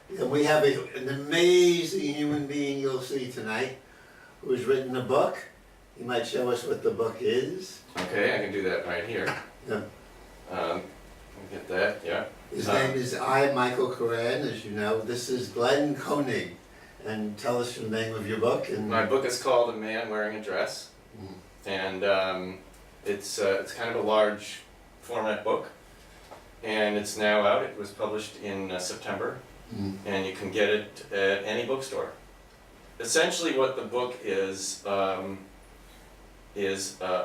And we have an amazing human being you'll see tonight who's written a book. He might show us what the book is. Okay, I can do that right here. Yeah. Let me get that, yeah. His name is Michael Koran, as you know. This is Glenn Koenig. And tell us the name of your book. And My book is called A Man Wearing a Dress. And it's kind of a large format book. And it's now out. It was published in September. And you can get it at any bookstore. Essentially what the book is a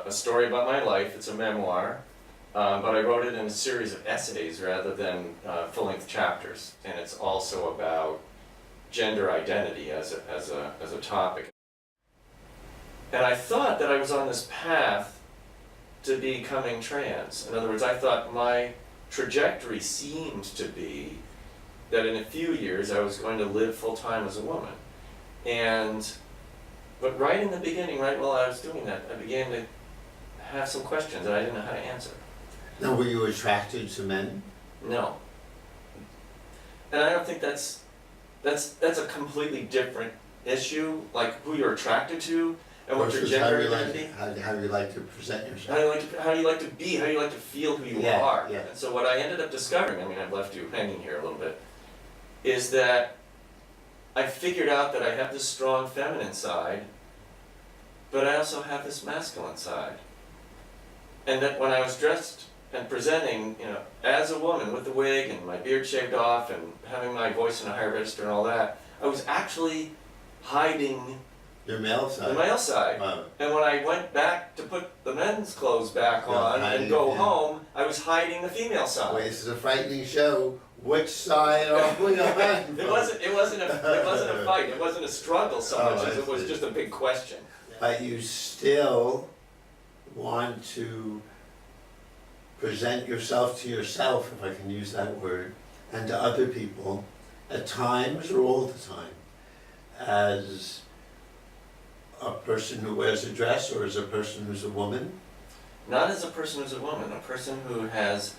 story about my life. It's a memoir, but I wrote it in a series of essays rather than full-length chapters. And it's also about gender identity as a topic. And I thought that I was on this path to becoming trans. In other words, I thought my trajectory seemed to be that in a few years I was going to live full-time as a woman. But right in the beginning, right while I was doing that, I began to have some questions that I didn't know how to answer. now, were you attracted to men? No. And I don't think that's a completely different issue, like who you're attracted to and what your Versus gender how you identity. how you like to present yourself. How do you like to be? How do you like to feel who you Yeah, are? yeah. And so what I ended up discovering, I mean, I've left you hanging here a little bit, is that I figured out that I have this strong feminine side, but I also have this masculine side. And that when I was dressed and presenting, as a woman with the wig and my beard shaved off and having my voice in a higher register and all that, I was actually hiding Your male the side. male side. Wow. And when I went back to put the men's clothes back on and go home, I was hiding the female side. Wait, this is a frightening show. Which side are we on? It wasn't a fight. It wasn't a struggle so Oh, much as I it was see. just a big question. But you still want to present yourself to yourself, if I can use that word, and to other people, at times or all the time, as a person who wears a dress or as a person who's a woman. Not as a person who's a woman, a person who has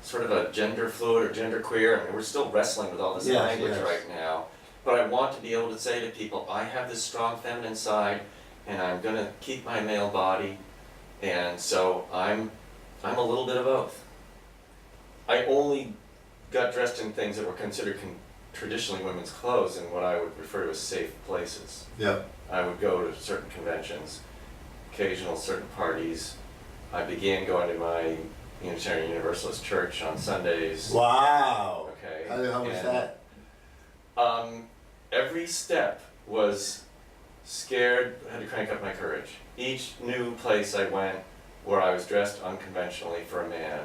sort of a gender fluid or gender queer. I mean, we're still wrestling with all this Yes, language yes. right now. But I want to be able to say to people, I have this strong feminine side, and I'm going to keep my male body, and so I'm a little bit of both. I only got dressed in things that were considered traditionally women's clothes in what I would refer to as safe places. Yeah. I would go to certain conventions, occasional certain parties. I began going to my Unitarian Universalist church on Sundays. Wow. Okay. How was and, that? Every step was scared, I had to crank up my courage. Each new place I went where I was dressed unconventionally for a man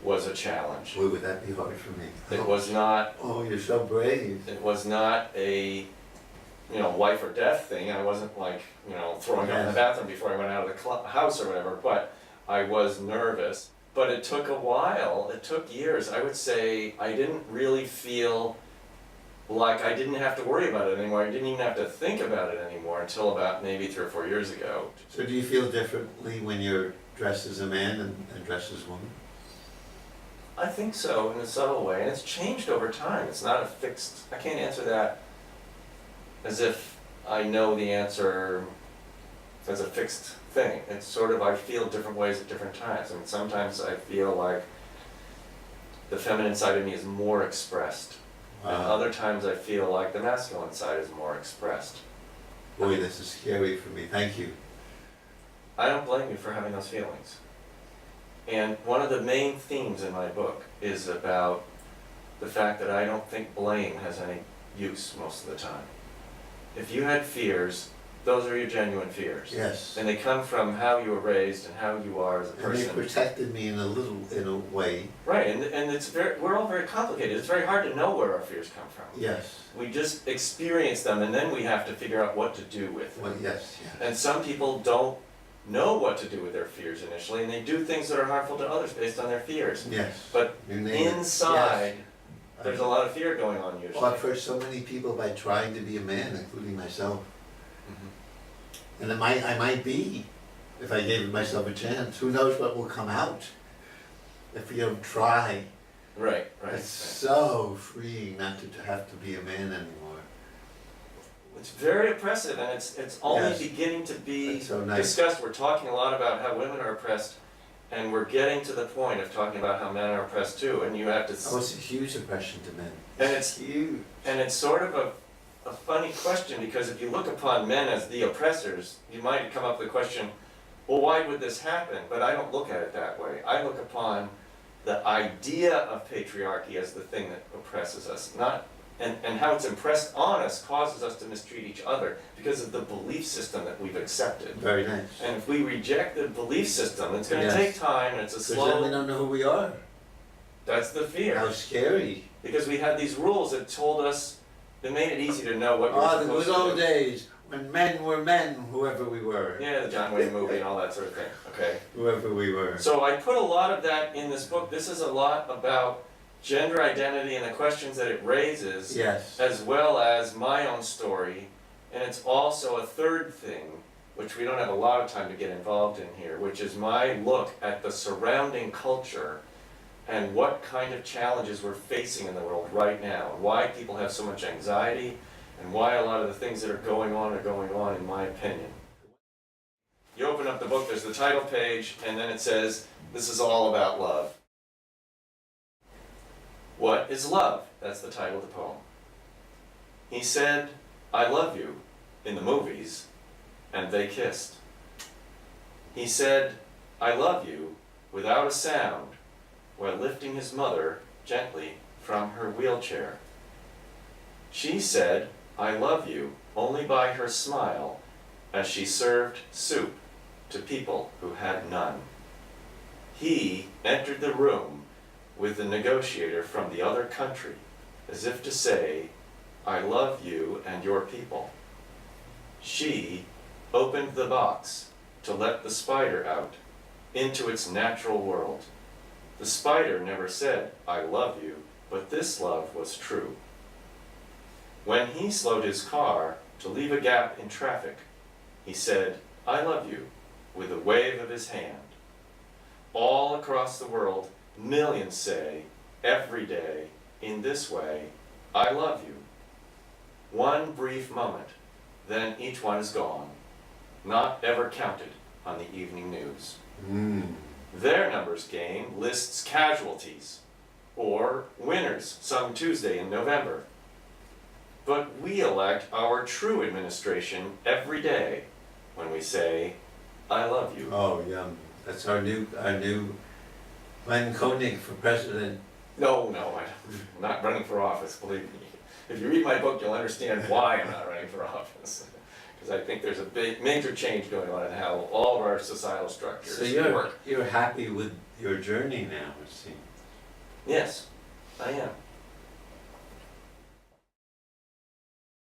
was a challenge. Boy, would that be hard for me. It was not, Oh, you're so brave. it was not a, life or death thing. I wasn't like, throwing up in the bathroom before I went out of the house or whatever, but I was nervous. But it took a while, it took years. I would say I didn't really feel like I didn't have to worry about it anymore. I didn't even have to think about it anymore until about maybe 3 or 4 years ago. So do you feel differently when you're dressed as a man and dressed as a woman? I think so, in a subtle way, and it's changed over time. It's not a fixed, I can't answer that as if I know the answer as a fixed thing. It's sort of, I feel different ways at different times. I mean, sometimes I feel like the feminine side of me is more expressed. And other times I feel like the masculine side is more expressed. Boy, this is scary for me. Thank you. I don't blame you for having those feelings. And one of the main themes in my book is about the fact that I don't think blame has any use most of the time. If you had fears, those are your genuine fears. Yes. And they come from how you were raised and how you are as a And person. they protected me in a way. Right, and we're all very complicated. It's very hard to know where our fears come from. Yes. We just experience them and then we have to figure out what to do with them. Well, yes, yes. And some people don't know what to do with their fears initially, and they do things that are harmful to others based on their fears. Yes. But You name it. inside, Yes. there's a lot of fear going on usually. Well, I've hurt so many people by trying to be a man, including myself. Mhm. And I might be, if I gave myself a chance. Who knows what will come out if you don't try. Right, right. It's so freeing not to have to be a man anymore. It's very oppressive, and it's only Yes. beginning to be That's so nice. discussed. We're talking a lot about how women are oppressed, and we're getting to the point of talking about how men are oppressed too, and you have to... Oh, it's a huge oppression to men. And it's huge. And it's sort of a funny question, because if you look upon men as the oppressors, you might come up with the question, well, why would this happen? But I don't look at it that way. I look upon the idea of patriarchy as the thing that oppresses us, not, and how it's impressed on us causes us to mistreat each other because of the belief system that we've accepted. Very nice. And if we reject the belief system, it's going to Yes. take time, and it's a Because then we slow... don't know who we are. That's the fear. How scary. Because we had these rules that told us, that made it easy to know what you were Ah, the supposed good to old do. days, when men were men, whoever we were. Yeah, the John Wayne movie and all that sort of thing, okay? Whoever we were. So I put a lot of that in this book. This is a lot about gender identity and the questions that it raises, Yes. as well as my own story. And it's also a third thing, which we don't have a lot of time to get involved in here, which is my look at the surrounding culture and what kind of challenges we're facing in the world right now, and why people have so much anxiety, and why a lot of the things that are going on, in my opinion. You open up the book, there's the title page, and then it says, this is all about love. What is love? That's the title of the poem. He said, I love you, in the movies, and they kissed. He said, I love you, without a sound, while lifting his mother gently from her wheelchair. She said, I love you, only by her smile, as she served soup to people who had none. He entered the room with the negotiator from the other country, as if to say, I love you and your people. She opened the box to let the spider out into its natural world. The spider never said, I love you, but this love was true. When he slowed his car to leave a gap in traffic, he said, I love you, with a wave of his hand. All across the world, millions say, every day, in this way, I love you. One brief moment, then each one is gone, not ever counted on the evening news. Their numbers game lists casualties, or winners some Tuesday in November. But we elect our true administration every day when we say, I love you. Oh, yum. That's our new Glenn Koenig for president. No, I'm not running for office, believe me. If you read my book, you'll understand why I'm not running for office. Because I think there's a big, major change going on in how all of our societal structures So work. you're happy with your journey now, it seems. Yes, I am.